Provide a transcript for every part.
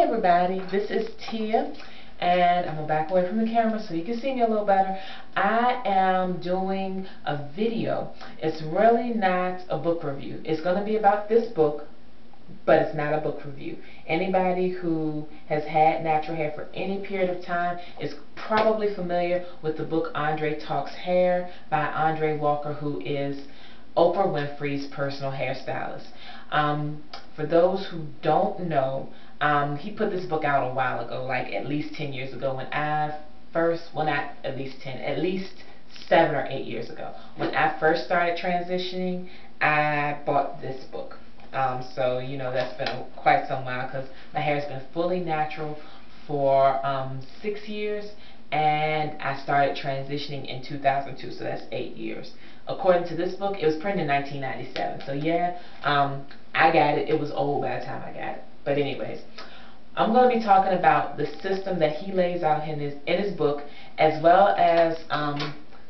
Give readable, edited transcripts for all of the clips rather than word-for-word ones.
everybody, this is Tia, and I'm going to back away from the camera so you can see me a little better. I am doing a video. It's really not a book review. It's going to be about this book, but it's not a book review. Anybody who has had natural hair for any period of time is probably familiar with the book Andre Talks Hair by Andre Walker, who is Oprah Winfrey's personal hairstylist. For those who don't know, he put this book out a while ago, like at least 10 years ago, when I first, well, not at least 10, at least 7 or 8 years ago. When I first started transitioning, I bought this book. So, you know, that's been quite some while, because my hair has been fully natural for 6 years, and I started transitioning in 2002, so that's 8 years. According to this book, it was printed in 1997, so yeah, I got it. It was old by the time I got it. But anyways, I'm going to be talking about the system that he lays out in his book, as well as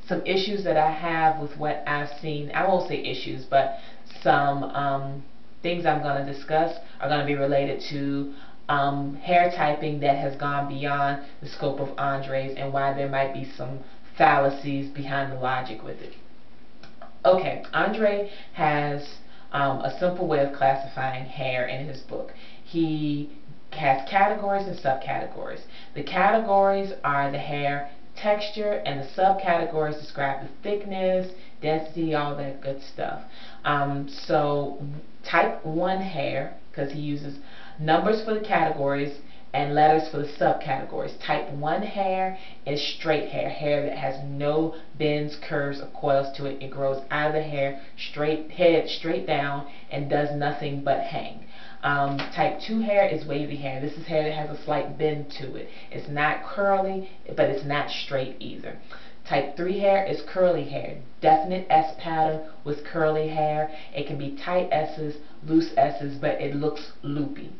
some issues that I have with what I've seen. I won't say issues, but some things I'm going to discuss are going to be related to hair typing that has gone beyond the scope of Andre's, and why there might be some fallacies behind the logic with it. Okay, Andre has a simple way of classifying hair in his book. He has categories and subcategories. The categories are the hair texture, and the subcategories describe the thickness, density, all that good stuff. So type 1 hair, because he uses numbers for the categories and letters for the subcategories. Type 1 hair is straight hair, hair that has no bends, curves, or coils to it. It grows out of the hair, straight down, and does nothing but hang. Type 2 hair is wavy hair. This is hair that has a slight bend to it. It's not curly, but it's not straight either. Type 3 hair is curly hair, definite S pattern with curly hair. It can be tight S's, loose S's, but it looks loopy.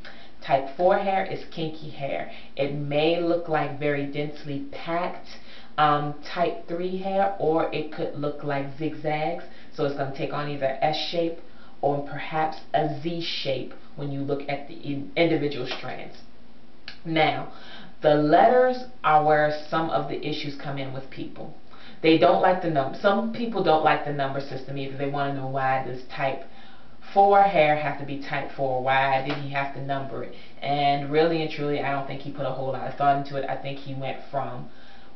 Type 4 hair is kinky hair. It may look like very densely packed type 3 hair, or it could look like zigzags. So it's going to take on either S shape or perhaps a Z shape when you look at the individual strands. Now, the letters are where some of the issues come in with people. They don't like the number. Some people don't like the number system either. They want to know, why does type 4 hair have to be type 4? Why did he have to number it? And really and truly, I don't think he put a whole lot of thought into it. I think he went from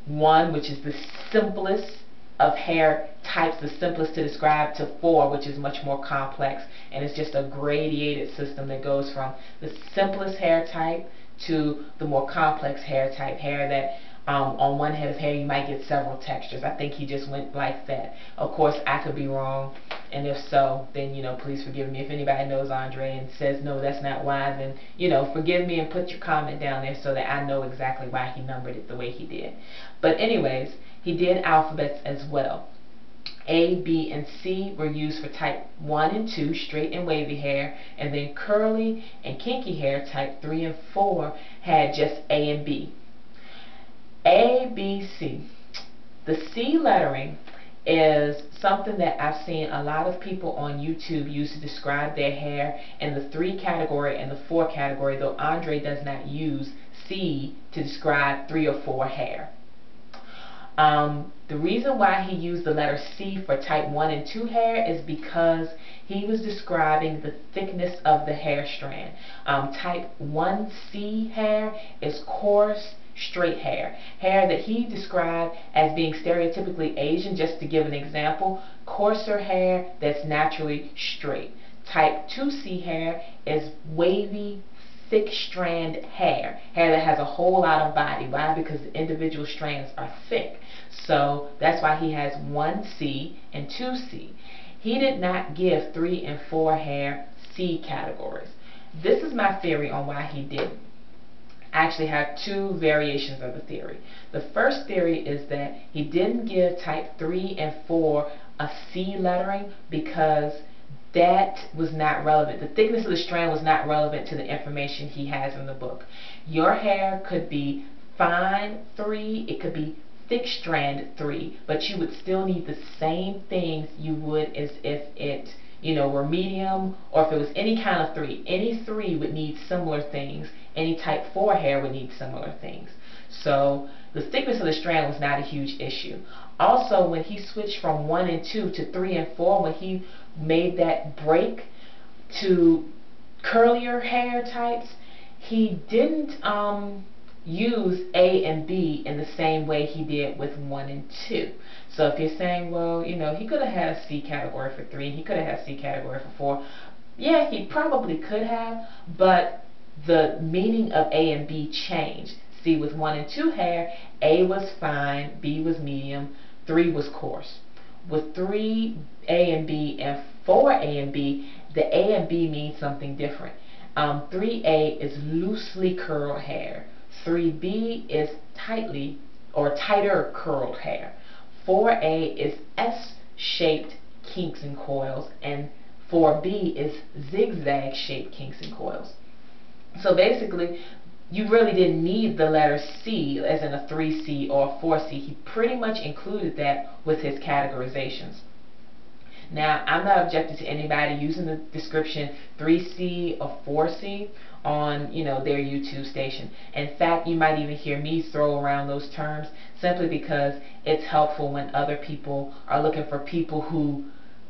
1, which is the simplest of hair types, the simplest to describe, to 4, which is much more complex, and it's just a gradated system that goes from the simplest hair type to the more complex hair type, hair that on one head of hair you might get several textures. I think he just went like that. Of course, I could be wrong, and if so, then, you know, please forgive me. If anybody knows Andre and says no, that's not why, then, you know, forgive me and put your comment down there so that I know exactly why he numbered it the way he did. But anyways, he did alphabets as well. A, B, and C were used for type 1 and 2, straight and wavy hair, and then curly and kinky hair, type 3 and 4, had just A and B. A, B, C. The C lettering is something that I've seen a lot of people on YouTube use to describe their hair in the 3 category and the 4 category, though Andre does not use C to describe 3 or 4 hair. The reason why he used the letter C for type 1 and 2 hair is because he was describing the thickness of the hair strand. Type 1C hair is coarse, straight hair. Hair that he described as being stereotypically Asian, just to give an example, coarser hair that's naturally straight. Type 2C hair is wavy, thick strand hair, hair that has a whole lot of body. Why? Because the individual strands are thick. So that's why he has 1C and 2C. He did not give 3 and 4 hair C categories. This is my theory on why he didn't. I actually have 2 variations of the theory. The first theory is that he didn't give type 3 and 4 a C lettering because that was not relevant. The thickness of the strand was not relevant to the information he has in the book. Your hair could be fine 3, it could be thick strand 3, but you would still need the same things you would as if it, were medium, or if it was any kind of 3. Any 3 would need similar things. Any type 4 hair would need similar things. So the thickness of the strand was not a huge issue. Also, when he switched from 1 and 2 to 3 and 4, when he made that break to curlier hair types, he didn't use A and B in the same way he did with 1 and 2. So if you're saying, well, he could have had a C category for 3 and he could have had a C category for 4, yeah, he probably could have, but the meaning of A and B changed. See, with 1 and 2 hair, A was fine, B was medium, 3 was coarse. With 3A and B and 4A and B, the A and B means something different. 3A is loosely curled hair. 3B is tightly or tighter curled hair. 4A is S-shaped kinks and coils, and 4B is zigzag shaped kinks and coils. So basically, you really didn't need the letter C as in a 3C or a 4C. He pretty much included that with his categorizations. Now, I'm not objecting to anybody using the description 3C or 4C on, their YouTube station. In fact, you might even hear me throw around those terms simply because it's helpful when other people are looking for people who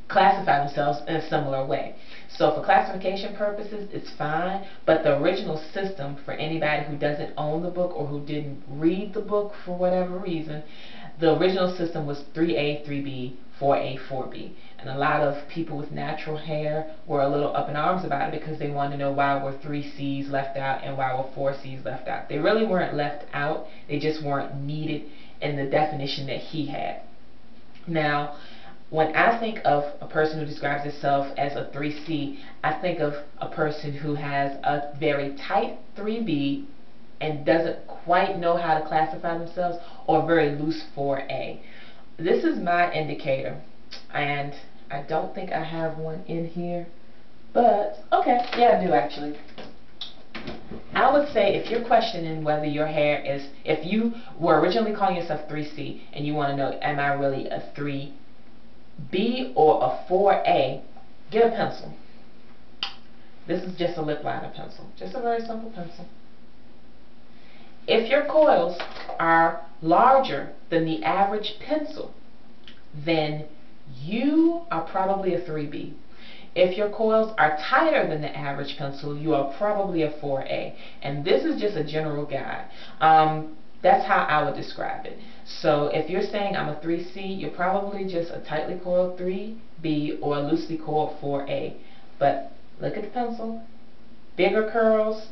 classify themselves in a similar way. So for classification purposes, it's fine, but the original system, for anybody who doesn't own the book or who didn't read the book for whatever reason, the original system was 3A, 3B, 4A, 4B. And a lot of people with natural hair were a little up in arms about it because they wanted to know why were 3Cs left out and why were 4Cs left out. They really weren't left out, they just weren't needed in the definition that he had. Now, when I think of a person who describes himself as a 3C, I think of a person who has a very tight 3B and doesn't quite know how to classify themselves, or a very loose 4A. This is my indicator, and I don't think I have one in here, but okay, yeah, I do actually. I would say if you're questioning whether your hair is, if you were originally calling yourself 3C and you want to know, am I really a 3B or a 4A, get a pencil. This is just a lip liner pencil, just a very simple pencil. If your coils are larger than the average pencil, then you are probably a 3B. If your coils are tighter than the average pencil, you are probably a 4A. And this is just a general guide. That's how I would describe it. So if you're saying I'm a 3C, you're probably just a tightly coiled 3B or a loosely coiled 4A. But look at the pencil. Bigger curls,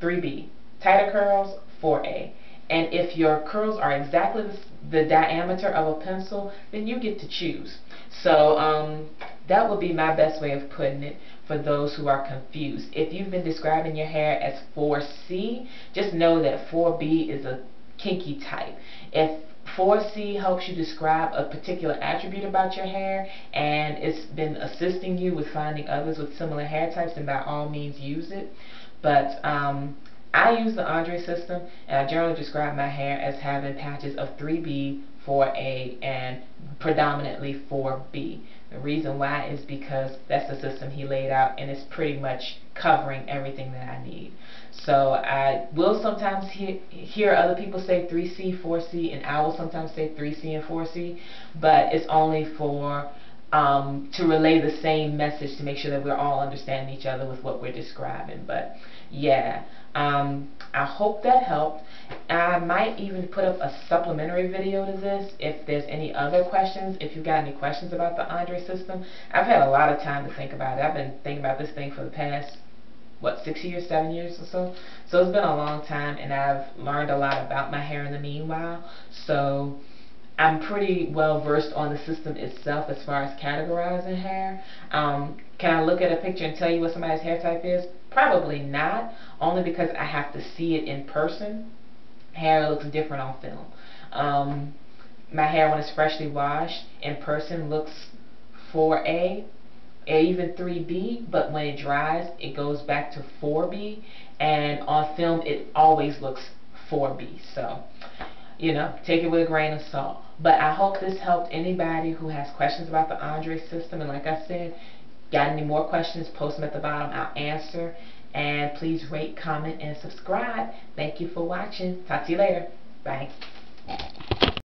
3B. Tighter curls, 4A. And if your curls are exactly the diameter of a pencil, then you get to choose. So that would be my best way of putting it for those who are confused. If you've been describing your hair as 4C, just know that 4B is a kinky type. If 4C helps you describe a particular attribute about your hair and it's been assisting you with finding others with similar hair types, then by all means use it. But I use the Andre system, and I generally describe my hair as having patches of 3B, 4A, and predominantly 4B. The reason why is because that's the system he laid out, and it's pretty much covering everything that I need. So I will sometimes hear other people say 3C, 4C, and I will sometimes say 3C and 4C, but it's only for to relay the same message to make sure that we're all understanding each other with what we're describing. But yeah, I hope that helped. I might even put up a supplementary video to this if there's any other questions. If you've got any questions about the Andre system, I've had a lot of time to think about it. I've been thinking about this thing for the past, what, 6 years, 7 years or so. So it's been a long time, and I've learned a lot about my hair in the meanwhile. So I'm pretty well versed on the system itself as far as categorizing hair. Can I look at a picture and tell you what somebody's hair type is? Probably not, only because I have to see it in person. Hair looks different on film. My hair, when it's freshly washed, in person looks 4A, or even 3B, but when it dries, it goes back to 4B, and on film, it always looks 4B. So, take it with a grain of salt. But I hope this helped anybody who has questions about the Andre system. And like I said, Got any more questions, post them at the bottom. I'll answer. And please rate, comment, and subscribe. Thank you for watching. Talk to you later. Bye.